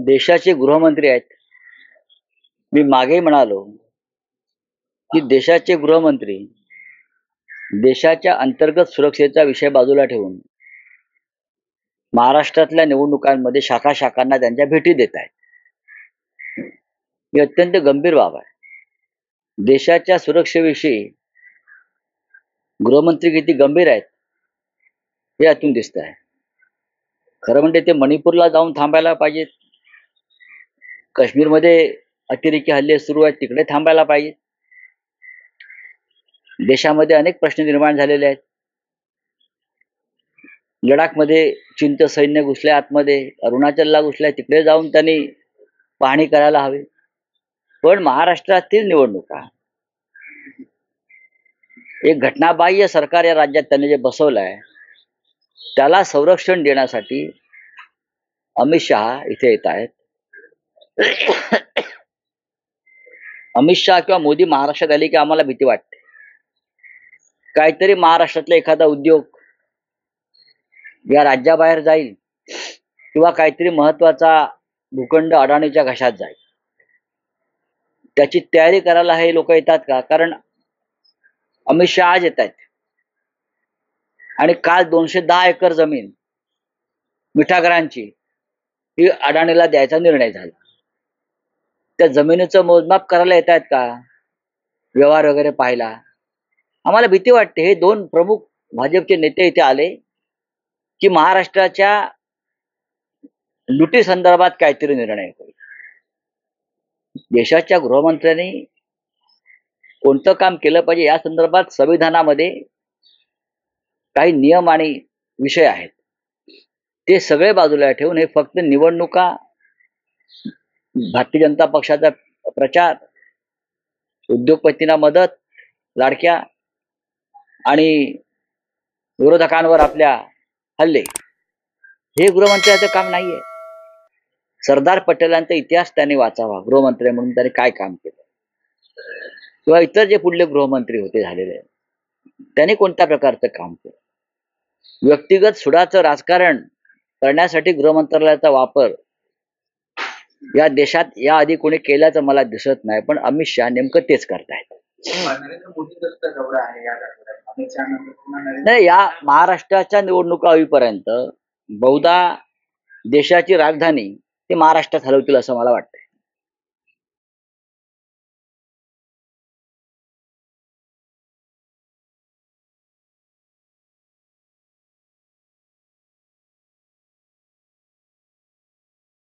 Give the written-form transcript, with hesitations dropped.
देशाचे गृहमंत्री आहेत. मी मागे म्हणालो की देशाचे गृहमंत्री देशाच्या अंतर्गत सुरक्षेचा विषय बाजूला ठेवून महाराष्ट्रातल्या निवडणुकांमध्ये शाखांना त्यांच्या भेटी देत आहेत. ही अत्यंत गंभीर बाब आहे. देशाच्या सुरक्षेविषयी गृहमंत्री किती गंभीर आहेत हे यातून दिसत आहे. खरं म्हणजे ते मणिपूरला जाऊन थांबायला पाहिजेत. काश्मीरमध्ये अतिरेकी हल्ले सुरू आहेत, तिकडे थांबायला पाहिजे. देशामध्ये अनेक प्रश्न निर्माण झालेले आहेत. लडाखमध्ये चीनचं सैन्य घुसलंय आतमध्ये, अरुणाचलला घुसलंय, तिकडे जाऊन त्यांनी पाहणी करायला हवी. पण महाराष्ट्रातील निवडणुका एक घटनाबाह्य सरकार या राज्यात त्यांनी जे बसवलंय त्याला संरक्षण देण्यासाठी अमित शहा इथे येत आहेत. अमित शहा किंवा मोदी महाराष्ट्रात आले की आम्हाला भीती वाटते. काहीतरी महाराष्ट्रातला एखादा उद्योग या राज्याबाहेर जाईल किंवा काहीतरी महत्वाचा भूखंड अडाणीच्या घशात जाईल. त्याची तयारी करायला हे लोक येतात का? कारण अमित शहा आज येत आहेत आणि काल 210 एकर जमीन मिठागरांची ही अडाणीला द्यायचा निर्णय झाला. त्या जमिनीचं मोजमाप करायला येत आहेत का? व्यवहार वगैरे पाहायला आम्हाला भीती वाटते. हे दोन प्रमुख भाजपचे नेते इथे आले की महाराष्ट्राच्या लुटी संदर्भात काहीतरी निर्णय होईल. देशाच्या गृहमंत्र्यांनी कोणतं काम केलं पाहिजे या संदर्भात संविधानामध्ये काही नियम आणि विषय आहेत. ते सगळे बाजूला ठेवून हे फक्त निवडणुका, भारतीय जनता पक्षाचा प्रचार, उद्योगपतींना मदत, लाडक्या आणि विरोधकांवर आपल्या हल्ले, हे गृहमंत्र्याचं काम नाहीये. सरदार पटेलांचा इतिहास त्यांनी वाचावा. गृहमंत्री म्हणून त्यांनी काय काम केलं किंवा इतर जे पुढले गृहमंत्री होते झालेले त्यांनी कोणत्या प्रकारचं काम केलं. व्यक्तिगत सुडाचं राजकारण करण्यासाठी गृहमंत्रालयाचा वापर या देशात या आधी कोणी केल्याचं मला दिसत नाही. पण अमित शहा नेमकं तेच करतायत. नाही, या महाराष्ट्राच्या निवडणुका होईपर्यंत बहुधा देशाची राजधानी ते महाराष्ट्रात हलवतील असं मला वाटतं.